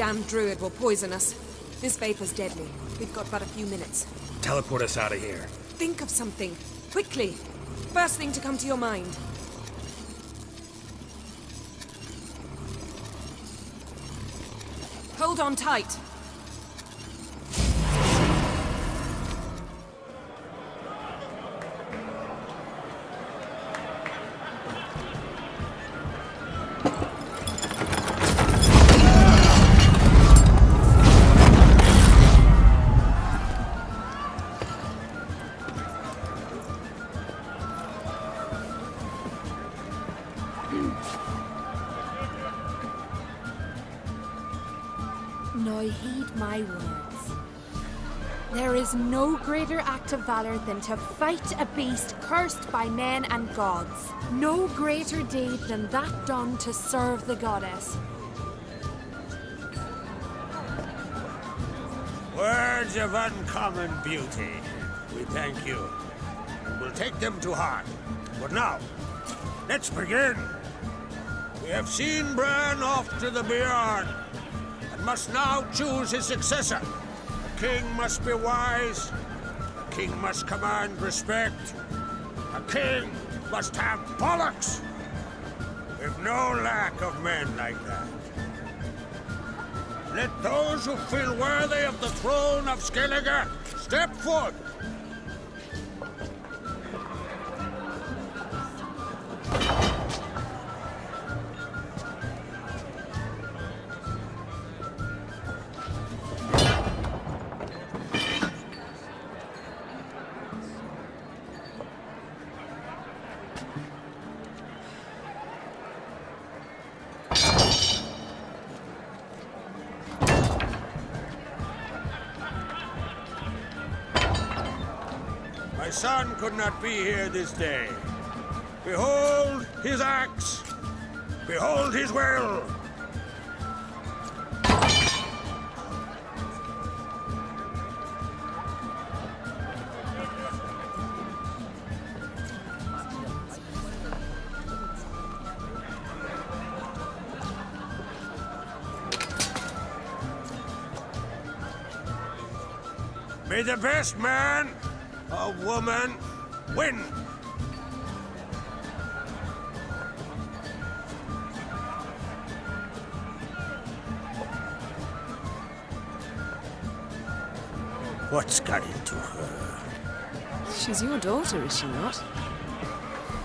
damned druid will poison us. This vapor's deadly. We've got but a few minutes. Teleport us out of here. Think of something. Quickly. First thing to come to your mind. Hold on tight. Now heed my words. There is no greater act of valor than to fight a beast cursed by men and gods. No greater deed than that done to serve the goddess. Words of uncommon beauty. We thank you, and we'll take them to heart. But now, let's begin. We have seen Bran off to the Beyond, and must now choose his successor. A king must be wise. A king must command respect. A king must have bollocks. We've no lack of men like that. Let those who feel worthy of the throne of Skellige step forth. My son could not be here this day. Behold his axe. Behold his will. May the best man or woman win. What's got into her? She's your daughter, is she not?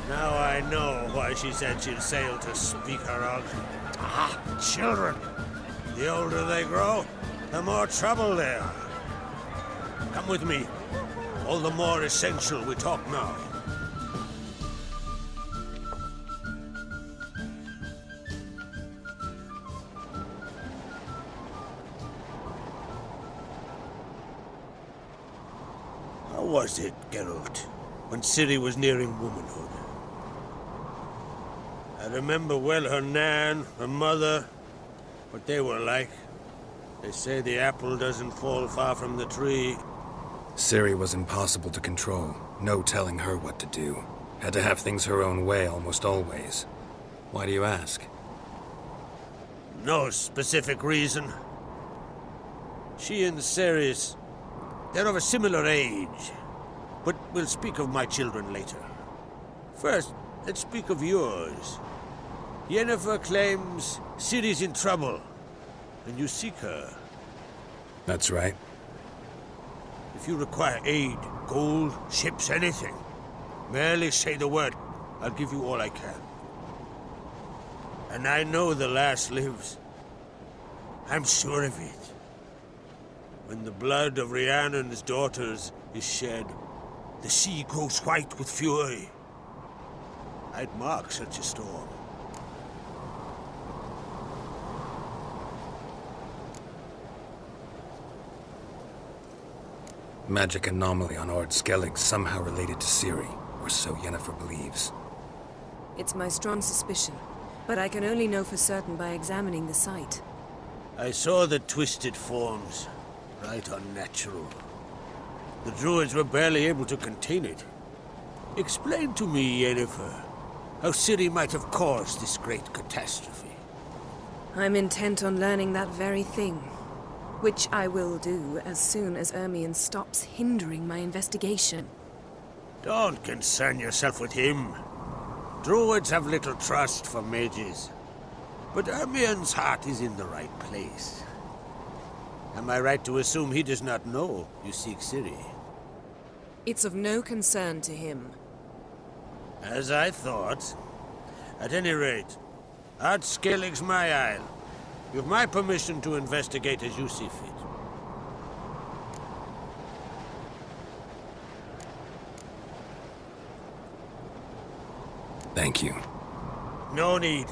Now I know why she said she'd sail to speak her of. Ah, children. The older they grow, the more trouble they are. Come with me. All the more essential we talk now. How was it, Geralt, when Ciri was nearing womanhood? I remember well her nan, her mother, what they were like. They say the apple doesn't fall far from the tree. Ciri was impossible to control. No telling her what to do. Had to have things her own way almost always. Why do you ask? No specific reason. She and Ceres, they're of a similar age. But we'll speak of my children later. First, let's speak of yours. Yennefer claims Ciri's in trouble, and you seek her. That's right. If you require aid, gold, ships, anything, merely say the word. I'll give you all I can. And I know the lass lives. I'm sure of it. When the blood of Rhiannon's daughters is shed, the sea grows white with fury. I'd mark such a storm. Magic anomaly on Ord Skellige somehow related to Ciri, or so Yennefer believes. It's my strong suspicion, but I can only know for certain by examining the site. I saw the twisted forms, right unnatural. The druids were barely able to contain it. Explain to me, Yennefer, how Ciri might have caused this great catastrophe. I'm intent on learning that very thing. Which I will do as soon as Ermion stops hindering my investigation. Don't concern yourself with him. Druids have little trust for mages. But Ermion's heart is in the right place. Am I right to assume he does not know you seek Ciri? It's of no concern to him. As I thought. At any rate, Art Skellige's my isle. You've my permission to investigate as you see fit. Thank you. No need.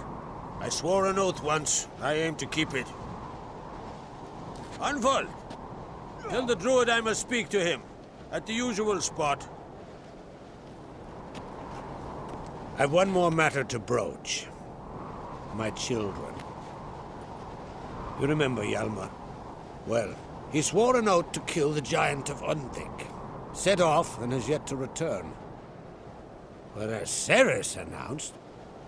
I swore an oath once. I aim to keep it. Unfold! Tell the druid I must speak to him. At the usual spot. I've one more matter to broach. My children. You remember Hjalmar? Well, he swore an oath to kill the giant of Undvik. Set off and has yet to return. Whereas Ceres announced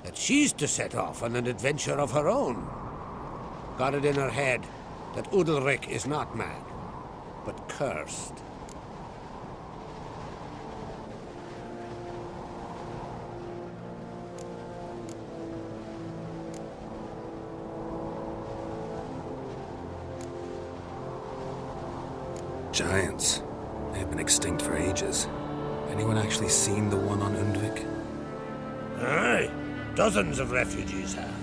that she's to set off on an adventure of her own. Got it in her head that Udalric is not mad, but cursed. Giants. They've been extinct for ages. Anyone actually seen the one on Undvik? Aye. Dozens of refugees have.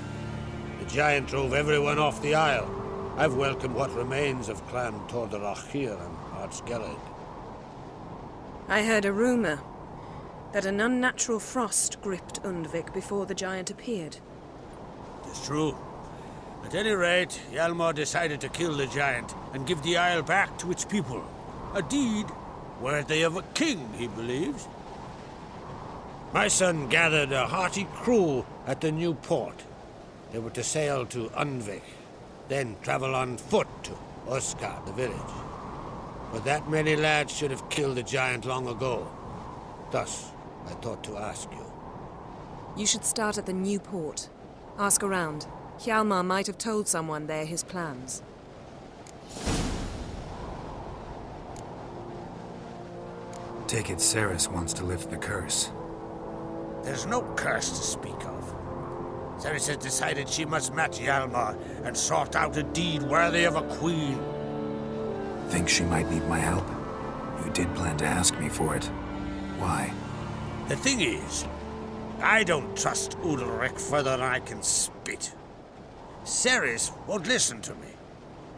The giant drove everyone off the isle. I've welcomed what remains of Clan Tordarach here and Art Skellige. I heard a rumor that an unnatural frost gripped Undvik before the giant appeared. It's true. At any rate, Hjalmar decided to kill the giant and give the isle back to its people. A deed worthy of a king, he believes. My son gathered a hearty crew at the new port. They were to sail to Undvik, then travel on foot to Oskar, the village. But that many lads should have killed the giant long ago. Thus, I thought to ask you. You should start at the new port. Ask around. Hjalmar might have told someone there his plans. Take it Ceres wants to lift the curse. There's no curse to speak of. Ceres has decided she must match Hjalmar and sort out a deed worthy of a queen. Think she might need my help? You did plan to ask me for it. Why? The thing is, I don't trust Udalric further than I can spit. Ceres won't listen to me,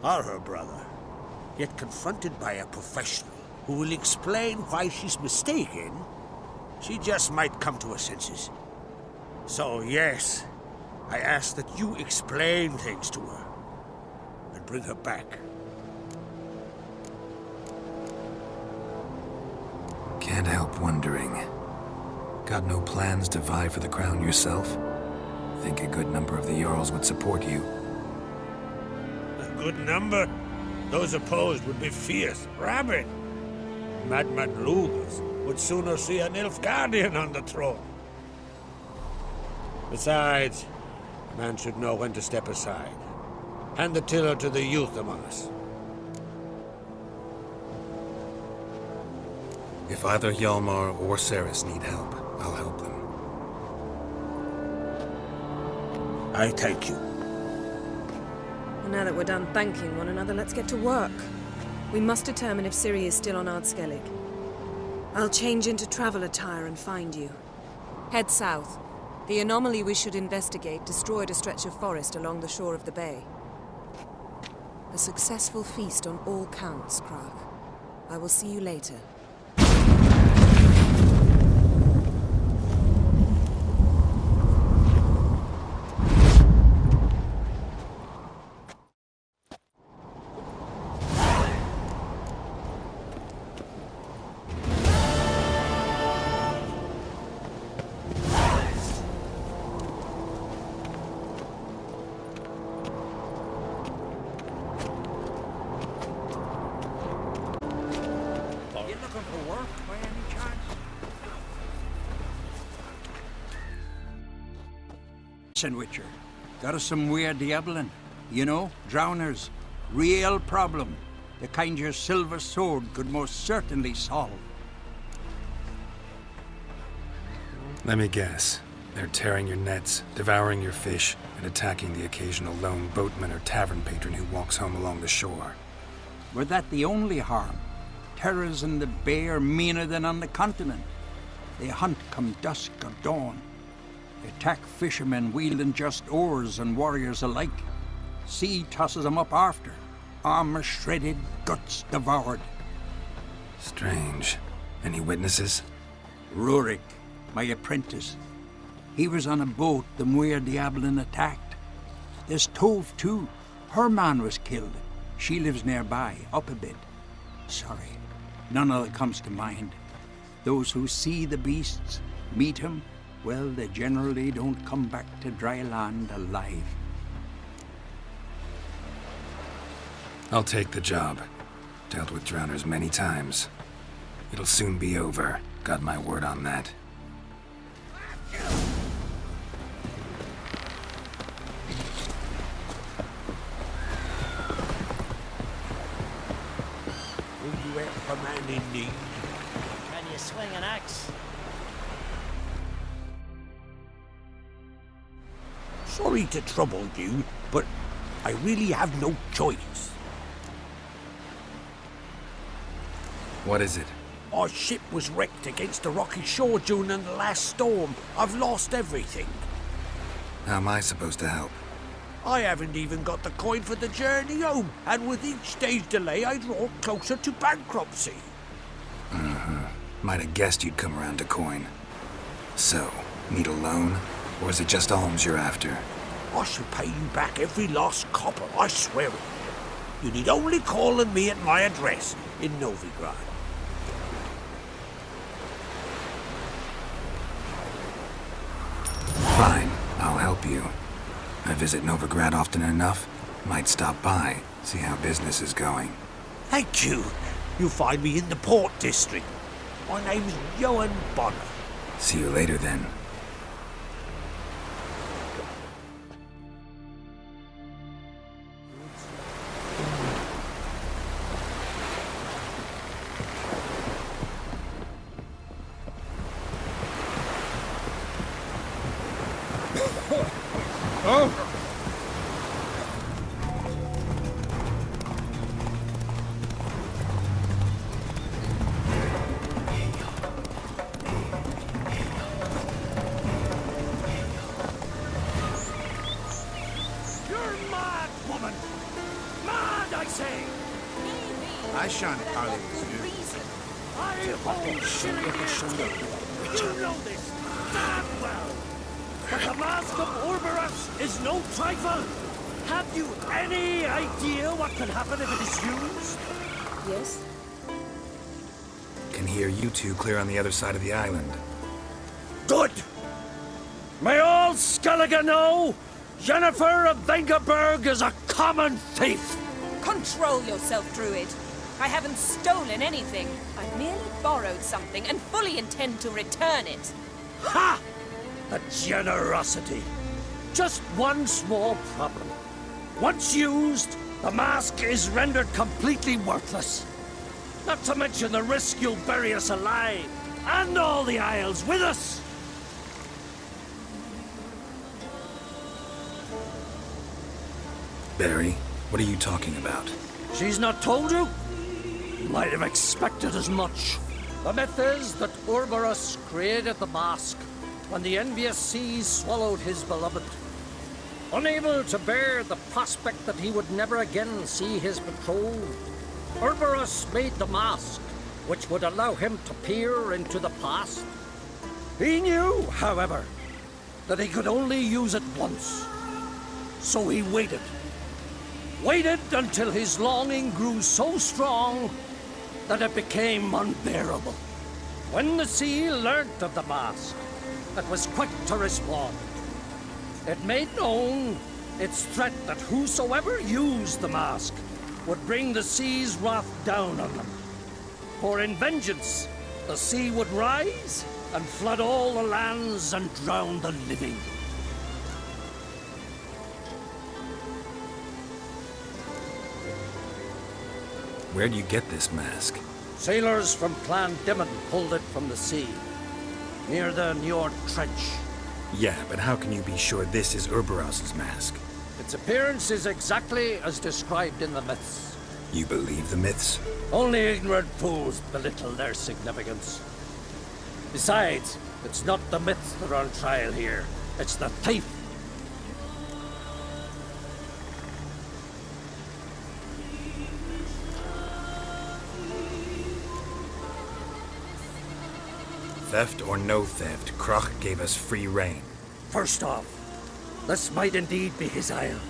or her brother. Yet confronted by a professional who will explain why she's mistaken, she just might come to her senses. So yes, I ask that you explain things to her and bring her back. Can't help wondering. Got no plans to vie for the crown yourself? Think a good number of the Jarls would support you. A good number? Those opposed would be fierce, rabid. Madman Lugas would sooner see an Nilfgaardian on the throne. Besides, a man should know when to step aside. Hand the tiller to the youth among us. If either Hjalmar or Ceres need help, I'll help them. I thank you. Well, now that we're done thanking one another, let's get to work. We must determine if Ciri is still on Ard Skellige. I'll change into travel attire and find you. Head south. The anomaly we should investigate destroyed a stretch of forest along the shore of the bay. A successful feast on all counts, Krag. I will see you later. Witcher. Got us some weird diabling. You know, drowners. Real problem. The kind your silver sword could most certainly solve. Let me guess. They're tearing your nets, devouring your fish, and attacking the occasional lone boatman or tavern patron who walks home along the shore. Were that the only harm? Terrors in the bay are meaner than on the continent. They hunt come dusk or dawn. They attack fishermen wielding just oars and warriors alike. Sea tosses them up after. Armor shredded, guts devoured. Strange. Any witnesses? Rurik, my apprentice. He was on a boat the Muir Diablin attacked. There's Tove, too. Her man was killed. She lives nearby, up a bit. Sorry, none of it comes to mind. Those who see the beasts, meet him, well, they generally don't come back to dry land alive. I'll take the job. Dealt with drowners many times. It'll soon be over. Got my word on that. Will you help a man in need? Can you swing an axe? Sorry to trouble you, but I really have no choice. What is it? Our ship was wrecked against a rocky shore during the last storm. I've lost everything. How am I supposed to help? I haven't even got the coin for the journey home, and with each day's delay, I draw closer to bankruptcy. Might have guessed you'd come around to coin. So, need a loan? Or is it just alms you're after? I shall pay you back every last copper, I swear it. You need only call on me at my address in Novigrad. Fine, I'll help you. I visit Novigrad often enough. Might stop by, see how business is going. Thank you. You'll find me in the Port District. My name's Johan Bonner. See you later then. I shan't call it you. I hold Skellige. You know this damn well. But the Mask of Orberus is no trifle. Have you any idea what can happen if it is used? Yes? Can hear you two clear on the other side of the island. Good. May all Skellige know Jennifer of Vengerberg is a common thief. Control yourself, Druid. I haven't stolen anything. I've merely borrowed something and fully intend to return it. Ha! A generosity. Just one small problem. Once used, the mask is rendered completely worthless. Not to mention the risk you'll bury us alive, and all the Isles with us. Barry, what are you talking about? She's not told you? Might have expected as much. The myth is that Orberus created the mask when the envious seas swallowed his beloved. Unable to bear the prospect that he would never again see his betrothed, Orberus made the mask, which would allow him to peer into the past. He knew, however, that he could only use it once. So he waited. Waited until his longing grew so strong that it became unbearable. When the sea learnt of the mask, it was quick to respond. It made known its threat that whosoever used the mask would bring the sea's wrath down on them. For in vengeance, the sea would rise and flood all the lands and drown the living. Where do you get this mask? Sailors from Clan Dimon pulled it from the sea, near the Njord Trench. Yeah, but how can you be sure this is Urberos's mask? Its appearance is exactly as described in the myths. You believe the myths? Only ignorant fools belittle their significance. Besides, it's not the myths that are on trial here. It's the thief. Theft or no theft, Kroch gave us free rein. First off, this might indeed be his isle.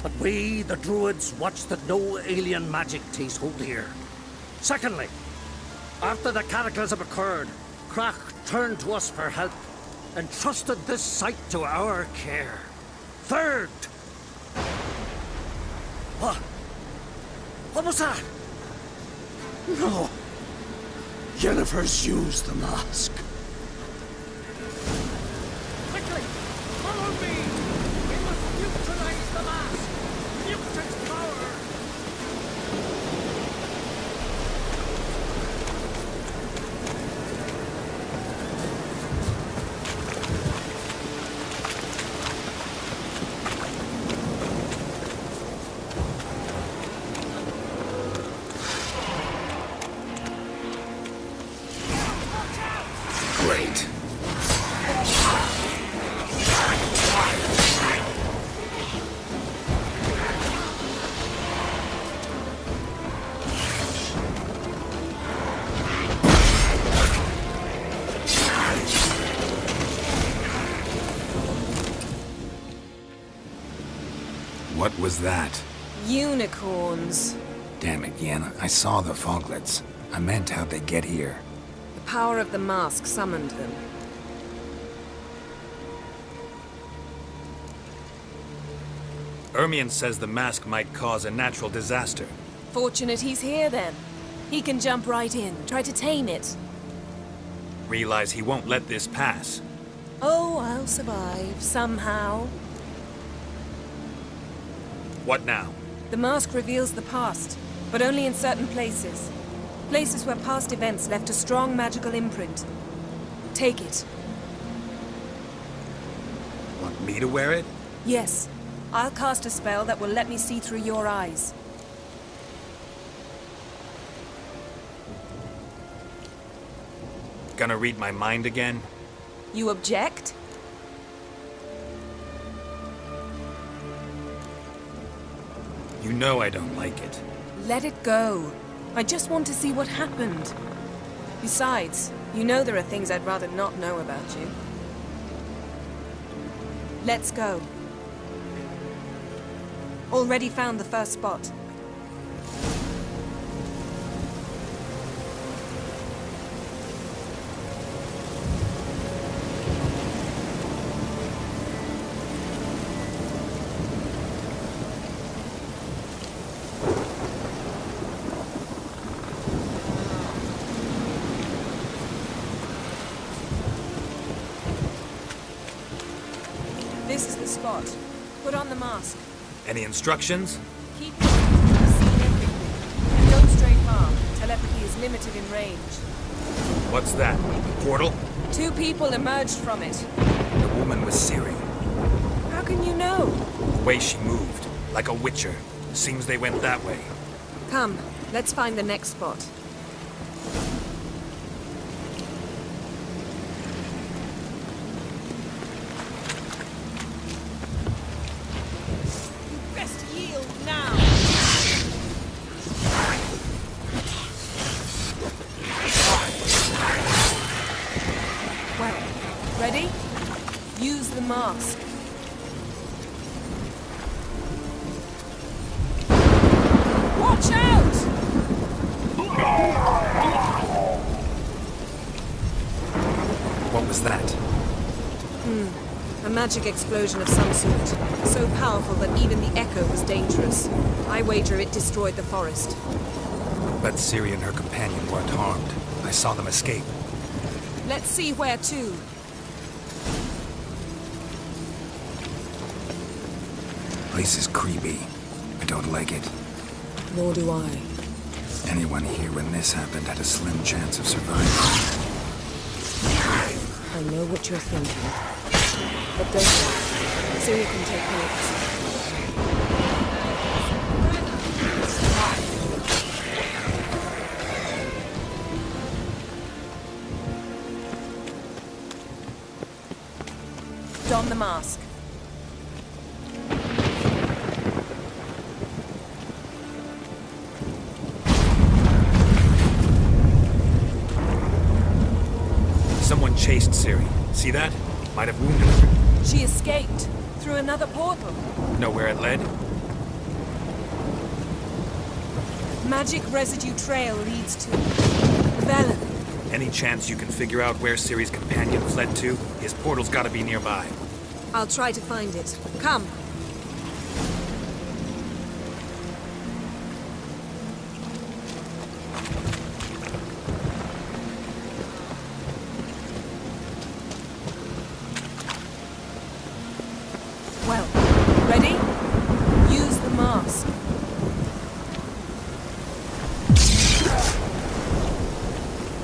But we, the Druids, watch that no alien magic takes hold here. Secondly, after the cataclysm occurred, Kroch turned to us for help, and trusted this site to our care. Third... What was that? No. Jennifer's used the mask. Quickly! Follow me! We must neutralize the mask! Mute its power! Great. What was that? Unicorns. Damn it, Yen. I saw the foglets. I meant how'd they get here. The power of the mask summoned them. Ermion says the mask might cause a natural disaster. Fortunate he's here, then. He can jump right in, try to tame it. Realize he won't let this pass. Oh, I'll survive, somehow. What now? The mask reveals the past, but only in certain places. Places where past events left a strong magical imprint. Take it. Want me to wear it? Yes. I'll cast a spell that will let me see through your eyes. Gonna read my mind again? You object? You know I don't like it. Let it go. I just want to see what happened. Besides, you know there are things I'd rather not know about you. Let's go. Already found the first spot. This is the spot. Put on the mask. Any instructions? Keep it. See everything. And don't stray far. Telepathy is limited in range. What's that? Portal? 2 people emerged from it. The woman was Ciri. How can you know? The way she moved, like a witcher. Seems they went that way. Come, let's find the next spot. Best yield now. Well, ready? Use the mask. Watch out! What was that? A magic explosion of some sort. So powerful that even the echo was dangerous. I wager it destroyed the forest. But Ciri and her companion weren't harmed. I saw them escape. Let's see where to. Place is creepy. I don't like it. Nor do I. Anyone here when this happened had a slim chance of surviving. I know what you're thinking. But don't worry. Syria can take care of us. Don the mask. Someone chased Ciri. See that? Might have wounded her. She escaped through another portal. Know where it led? Magic residue trail leads to Velen. Any chance you can figure out where Ciri's companion fled to? His portal's gotta be nearby. I'll try to find it. Come. Well, ready? Use the mask.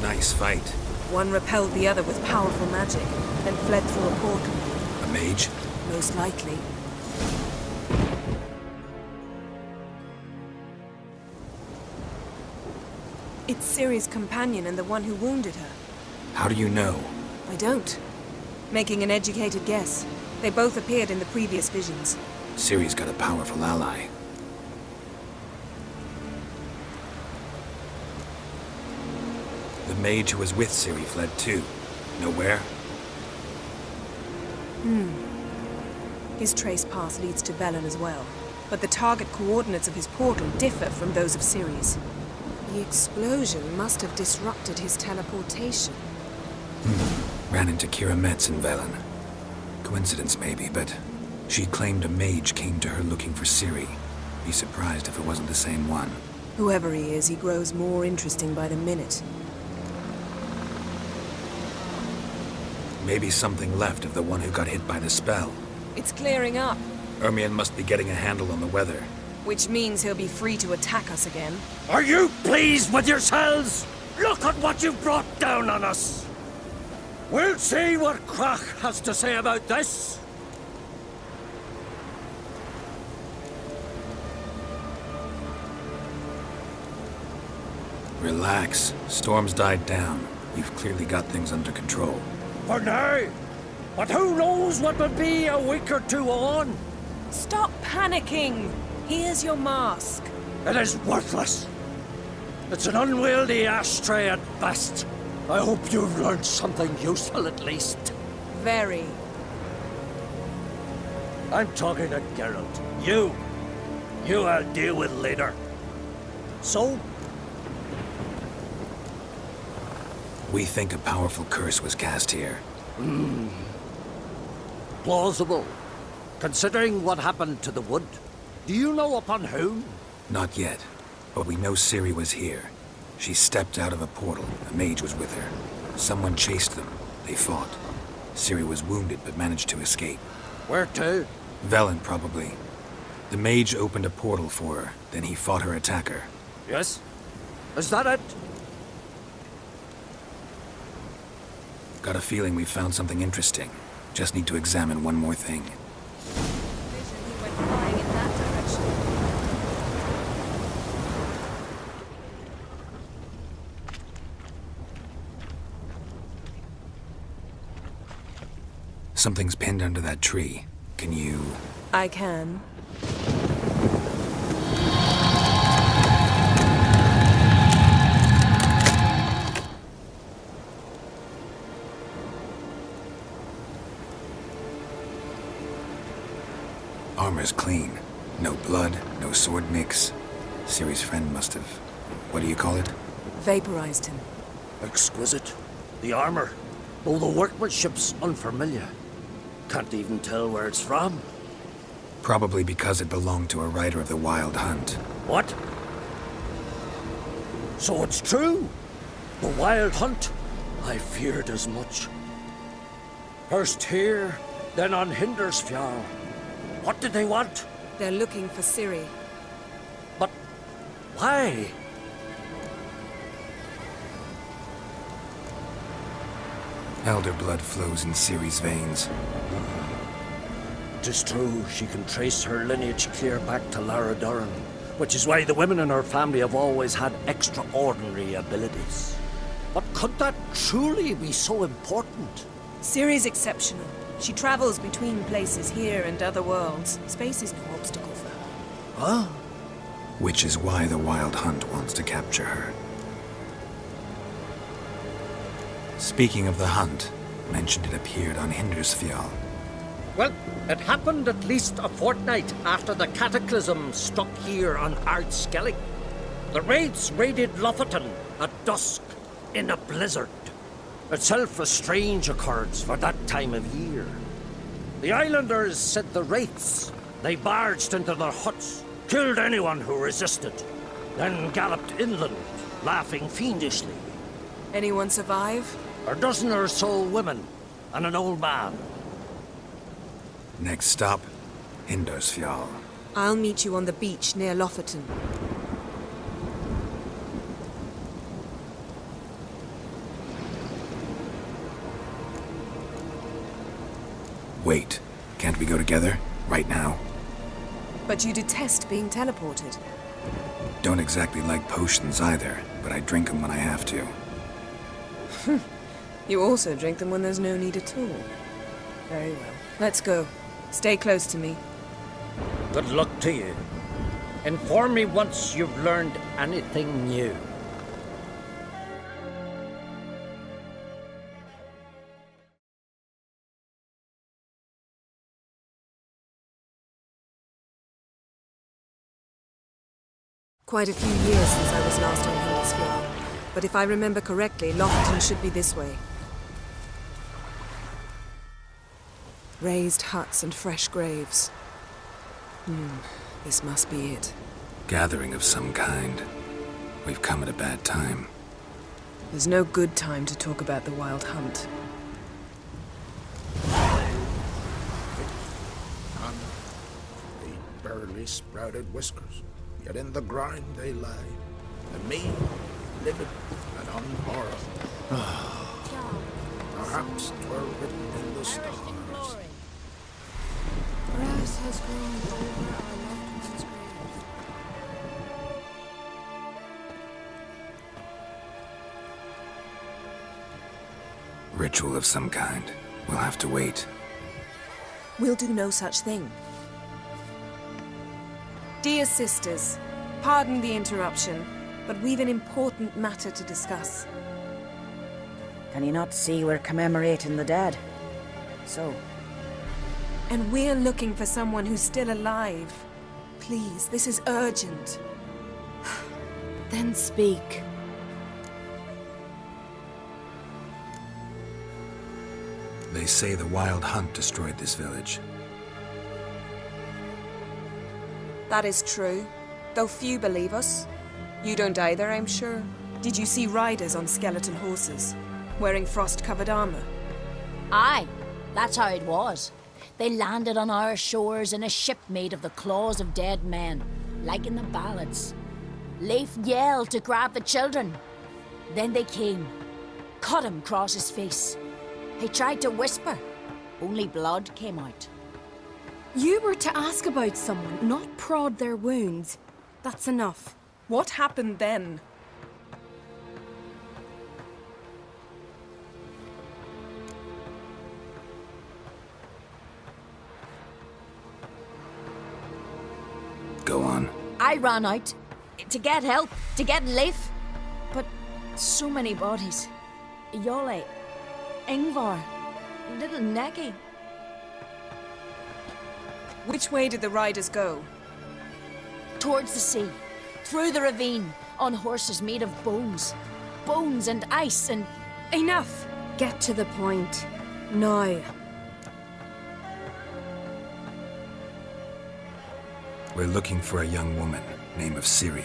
Nice fight. One repelled the other with powerful magic, then fled through a portal. A mage? Most likely. It's Ciri's companion and the one who wounded her. How do you know? I don't. Making an educated guess. They both appeared in the previous visions. Ciri's got a powerful ally. The mage who was with Ciri fled too. Know where? His trace path leads to Velen as well. But the target coordinates of his portal differ from those of Ciri's. The explosion must have disrupted his teleportation. Ran into Kira Metz in Velen. Coincidence maybe, but she claimed a mage came to her looking for Ciri. Be surprised if it wasn't the same one. Whoever he is, he grows more interesting by the minute. Maybe something left of the one who got hit by the spell. It's clearing up, Ermion must be getting a handle on the weather. which means he'll be free to attack us again. Are you pleased with yourselves? Look at what you've brought down on us. We'll see what Krach has to say about this. Relax. Storm's died down. You've clearly got things under control. For now. But who knows what will be a week or two on? Stop panicking! Here's your mask. It is worthless. It's an unwieldy ashtray at best. I hope you've learned something useful at least. Very. I'm talking to Geralt. You I'll deal with later. So, We think a powerful curse was cast here. plausible. Considering what happened to the wood. Do you know upon whom? Not yet, but we know Ciri was here. She stepped out of a portal. A mage was with her. Someone chased them. They fought. Ciri was wounded but managed to escape. Where to? Velen, probably. The mage opened a portal for her, then he fought her attacker. Yes? Is that it? Got a feeling we found something interesting. Just need to examine one more thing. Vision he went flying in that direction. Something's pinned under that tree. Can you... I can. Armor's clean. No blood, no sword nicks. Ciri's friend must have... What do you call it? Vaporized him. Exquisite. The armor, though the workmanship's unfamiliar. Can't even tell where it's from. Probably because it belonged to a rider of the Wild Hunt. What? So it's true? The Wild Hunt? I feared as much. First here, then on Hindersfjall. What did they want? They're looking for Ciri. But why? Elder blood flows in Ciri's veins. 'Tis true, she can trace her lineage clear back to Lara Duran, which is why the women in her family have always had extraordinary abilities. But could that truly be so important? Ciri's exceptional. She travels between places here and other worlds. Space is no obstacle for her. Huh? Which is why the Wild Hunt wants to capture her. Speaking of the hunt, mentioned it appeared on Hindersfjall. Well, it happened at least a fortnight after the cataclysm struck here on Skellige. The raids raided Lofoten at dusk in a blizzard. Itself a strange occurrence for that time of year. The islanders said the wraiths. They barged into their huts, killed anyone who resisted, then galloped inland, laughing fiendishly. Anyone survive? A dozen or so women and an old man. Next stop, Hindersfjall. I'll meet you on the beach near Lofoten. Wait, can't we go together? Right now? But you detest being teleported. Don't exactly like potions either, but I drink them when I have to. You also drink them when there's no need at all. Very well. Let's go. Stay close to me. Good luck to you. Inform me once you've learned anything new. Quite a few years since I was last on Hindersfjall, but if I remember correctly, Lofoten should be this way. Raised huts and fresh graves. This must be it. Gathering of some kind. We've come at a bad time. There's no good time to talk about the Wild Hunt. They barely sprouted whiskers, yet in the grind they lie. And me, livid and unborrowed. Perhaps 'twere written in the stars. Grass has grown over our loved one's grave. Ritual of some kind. We'll have to wait. We'll do no such thing. Dear sisters, pardon the interruption, but we've an important matter to discuss. Can you not see we're commemorating the dead? So, And we're looking for someone who's still alive. Please, this is urgent. Then speak. They say the Wild Hunt destroyed this village. That is true, though few believe us. You don't either, I'm sure. Did you see riders on skeleton horses, wearing frost-covered armor? Aye, that's how it was. They landed on our shores in a ship made of the claws of dead men, like in the ballads. Leif yelled to grab the children. Then they came, cut him across his face. He tried to whisper, only blood came out. You were to ask about someone, not prod their wounds. That's enough. What happened then? Go on. I ran out to get help, to get Leif. But so many bodies. Yolle, Ingvar, little Neggy. Which way did the riders go? Towards the sea, through the ravine, on horses made of bones. Bones and ice and... Enough! Get to the point. Now. We're looking for a young woman, name of Ciri.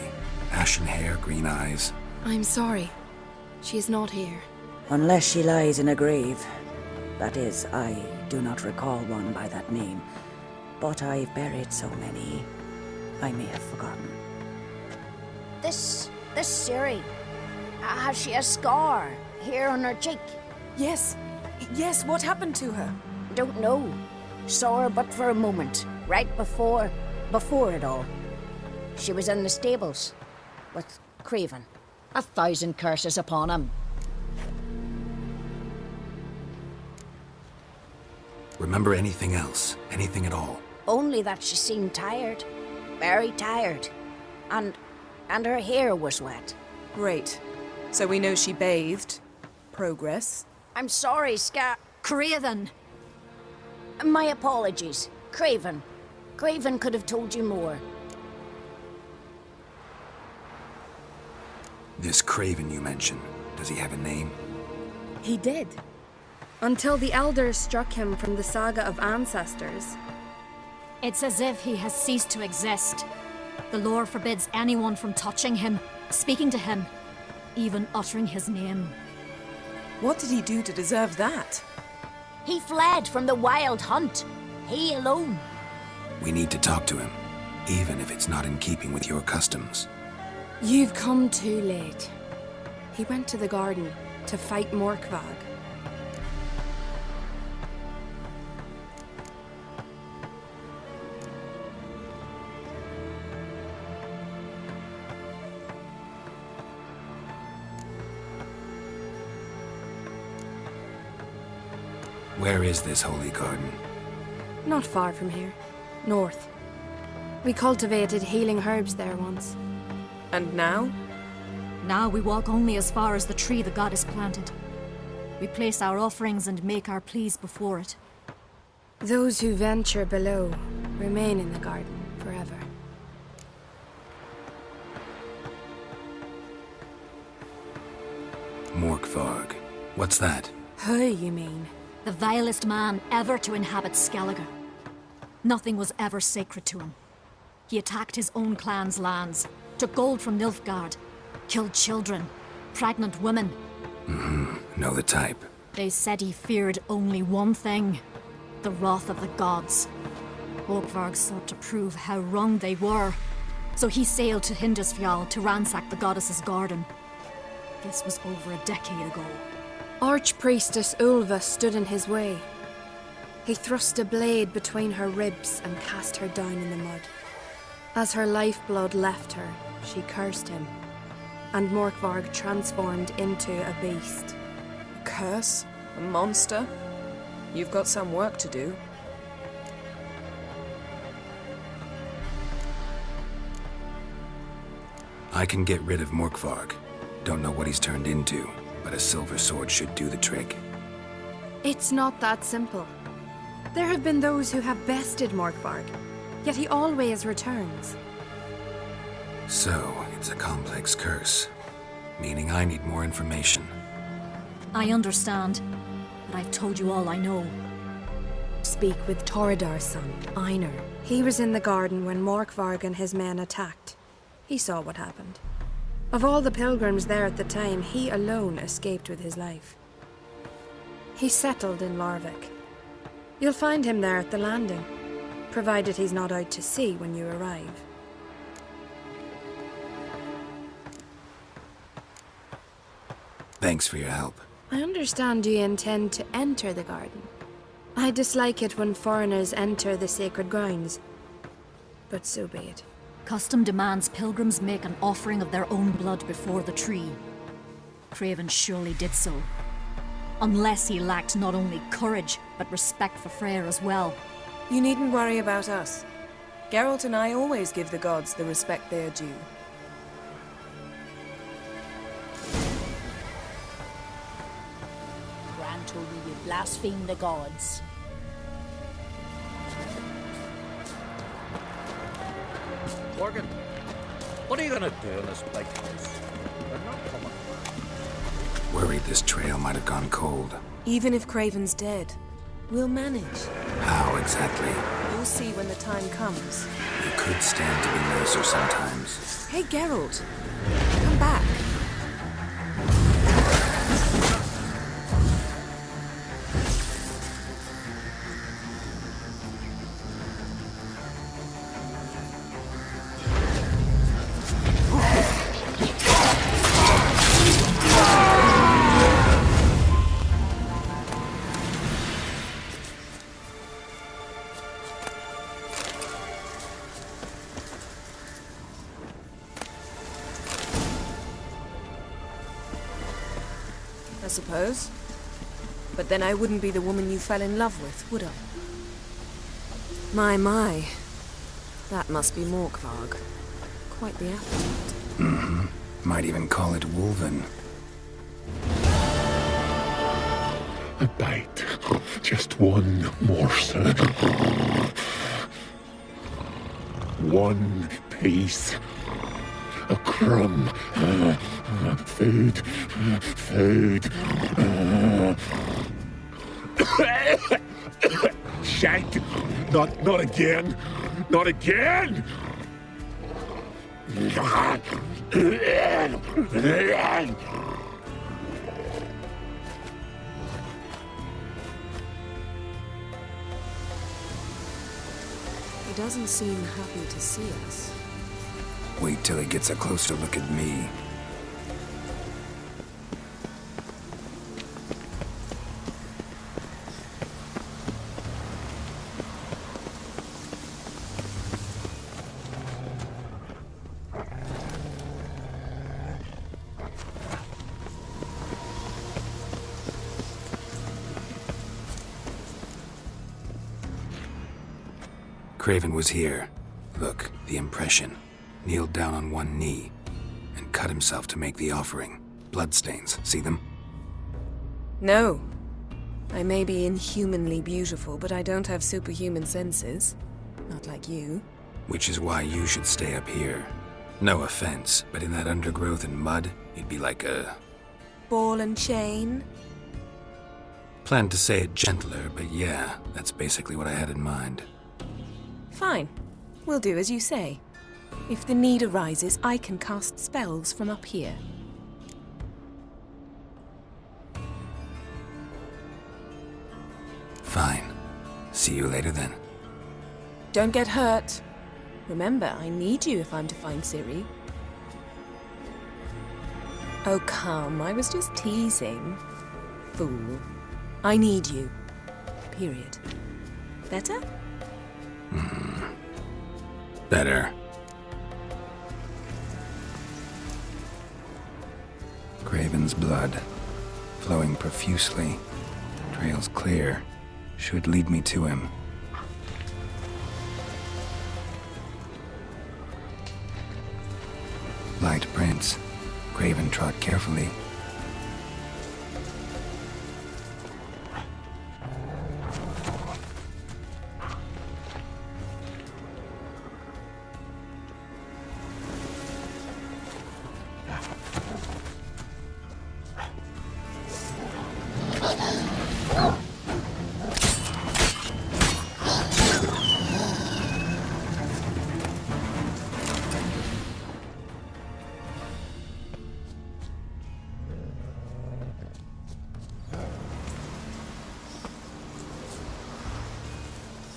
Ashen hair, green eyes. I'm sorry. She is not here. unless she lies in a grave. That is, I do not recall one by that name. But I've buried so many, I may have forgotten. This Ciri, has she a scar here on her cheek? Yes, Yes, what happened to her? Don't know. Saw her but for a moment, right before it all. She was in the stables with Craven. 1,000 curses upon him. Remember anything else? Anything at all? Only that she seemed tired. Very tired. And her hair was wet. Great. So we know she bathed. Progress. I'm sorry, Craven! My apologies. Craven. Craven could have told you more. This Craven you mentioned, does he have a name? He did. Until the elders struck him from the saga of ancestors. It's as if he has ceased to exist. The lore forbids anyone from touching him, speaking to him, even uttering his name. What did he do to deserve that? He fled from the wild hunt. He alone. We need to talk to him, even if it's not in keeping with your customs. You've come too late. He went to the garden to fight Morkvag. Where is this holy garden? Not far from here. North. We cultivated healing herbs there once. And now? Now we walk only as far as the tree the goddess planted. We place our offerings and make our pleas before it. Those who venture below remain in the garden forever. Morkvarg. What's that? Who, you mean? The vilest man ever to inhabit Skellige. Nothing was ever sacred to him. He attacked his own clan's lands, took gold from Nilfgaard, killed children, pregnant women. Know the type. They said he feared only one thing, the wrath of the gods. Morkvarg sought to prove how wrong they were, so he sailed to Hindisfjall to ransack the goddess's garden. This was over a decade ago. Archpriestess Ulva stood in his way. He thrust a blade between her ribs and cast her down in the mud. As her lifeblood left her, she cursed him, and Morkvarg transformed into a beast. A curse? A monster? You've got some work to do. I can get rid of Morkvarg. Don't know what he's turned into, but a silver sword should do the trick. It's not that simple. There have been those who have bested Morkvarg, yet he always returns. So, it's a complex curse, meaning I need more information. I understand, but I've told you all I know. Speak with Torridar's son, Einar. He was in the garden when Morkvarg and his men attacked. He saw what happened. Of all the pilgrims there at the time, he alone escaped with his life. He settled in Larvik. You'll find him there at the landing, provided he's not out to sea when you arrive. Thanks for your help. I understand you intend to enter the garden. I dislike it when foreigners enter the sacred grounds, but so be it. Custom demands pilgrims make an offering of their own blood before the tree. Craven surely did so. Unless he lacked not only courage, but respect for Freyr as well. You needn't worry about us. Geralt and I always give the gods the respect they are due. Gran told me you blaspheme the gods. Morgan, what are you gonna do in this big house? They're not coming. Worried this trail might have gone cold. Even if Craven's dead, we'll manage. How exactly? You'll see when the time comes. You could stand to be nicer sometimes. Hey, Geralt. Come back. suppose. But then I wouldn't be the woman you fell in love with, would I? My. That must be Morkvarg. Quite the appetite. Mm-hmm. Might even call it Wolven. A bite. Just one morsel. One piece. A crumb. Food. Food. Shank. Not again. Not again. He doesn't seem happy to see us. Wait till he gets a closer look at me. Craven was here. Look, the impression. Kneeled down on one knee and cut himself to make the offering. Bloodstains, see them? No. I may be inhumanly beautiful, but I don't have superhuman senses. Not like you. Which is why you should stay up here. No offense, but in that undergrowth and mud, you'd be like a... Ball and chain? Planned to say it gentler, but yeah, that's basically what I had in mind. Fine. We'll do as you say. If the need arises, I can cast spells from up here. Fine. See you later then. Don't get hurt. Remember, I need you if I'm to find Ciri. Oh, come. I was just teasing. Fool. I need you. Period. Better? Better. Craven's blood, flowing profusely. Trails clear. Should lead me to him. Light prints. Craven trod carefully.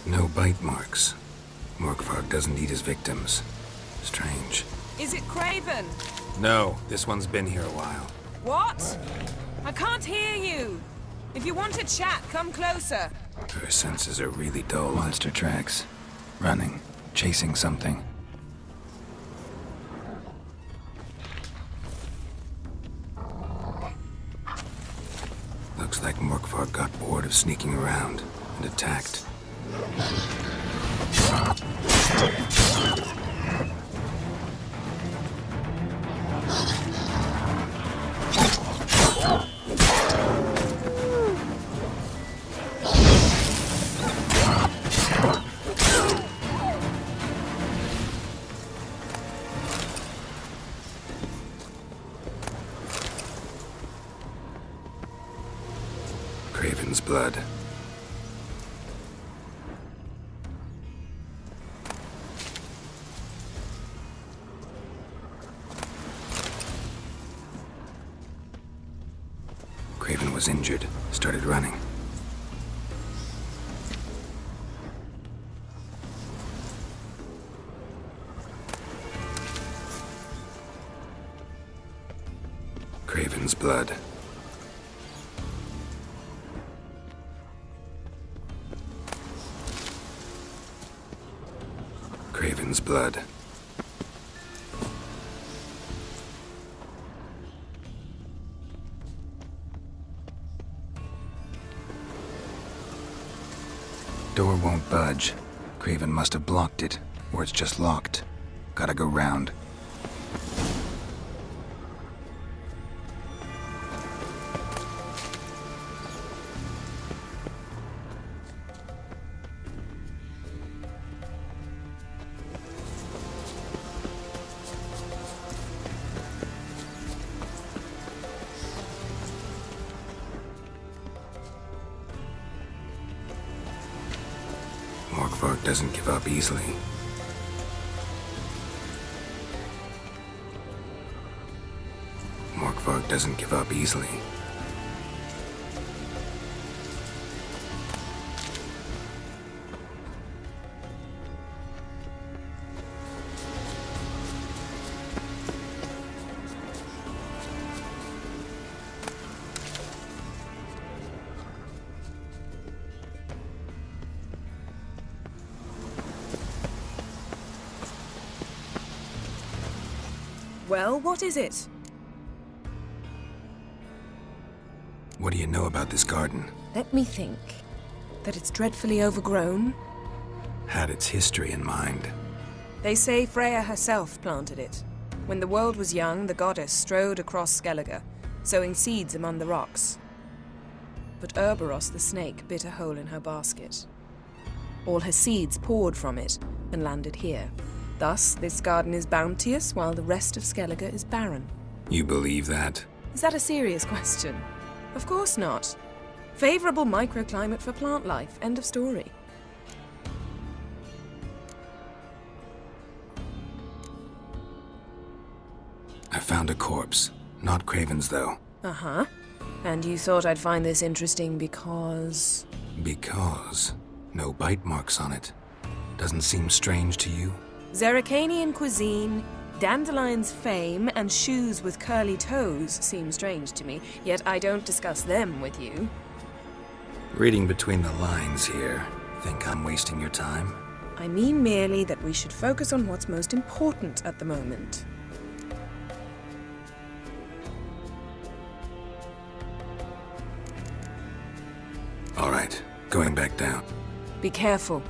No bite marks. Morkvarg doesn't eat his victims. Strange. Is it Craven? No, this one's been here a while. What? I can't hear you. If you want to chat, come closer. Her senses are really dull. Monster tracks. Running. Chasing something. Looks like Morkvarg got bored of sneaking around and attacked. Craven's blood. Craven was injured, started running. Craven's blood. Craven's blood. Door won't budge. Craven must have blocked it, or it's just locked. Gotta go round. Morkvark doesn't give up easily. Morkvark doesn't give up easily. Well, what is it? What do you know about this garden? Let me think. That it's dreadfully overgrown. Had its history in mind. They say Freya herself planted it. When the world was young, the goddess strode across Skellige, sowing seeds among the rocks. But Urboros the snake bit a hole in her basket. All her seeds poured from it and landed here. Thus, this garden is bounteous while the rest of Skellige is barren. You believe that? Is that a serious question? Of course not. Favorable microclimate for plant life. End of story. I found a corpse. Not Craven's, though. Uh-huh. And you thought I'd find this interesting because... Because no bite marks on it. Doesn't seem strange to you? Zerrikanian cuisine, Dandelion's fame, and shoes with curly toes seem strange to me, yet I don't discuss them with you. Reading between the lines here, think I'm wasting your time? I mean merely that we should focus on what's most important at the moment. All right, going back down. Be careful.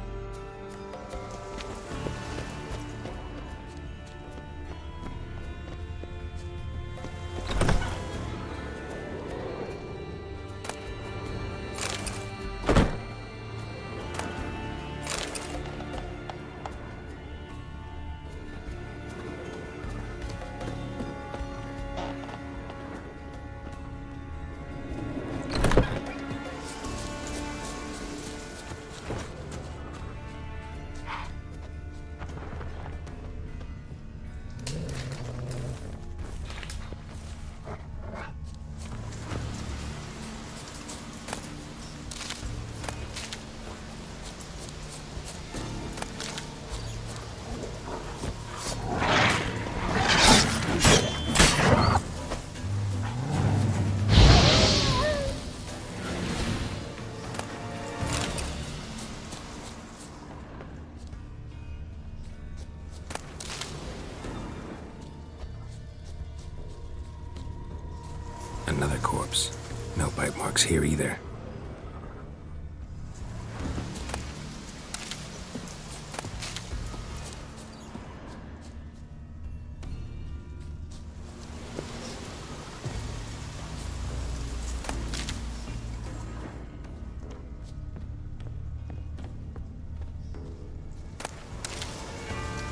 Another corpse. No bite marks here either.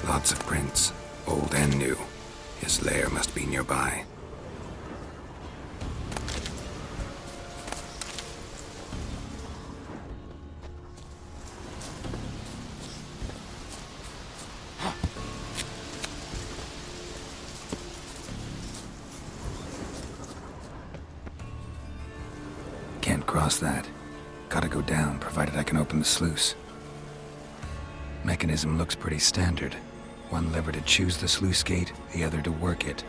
Lots of prints, old and new. His lair must be nearby. Can't cross that. Gotta go down, provided I can open the sluice. Mechanism looks pretty standard. One lever to choose the sluice gate, the other to work it.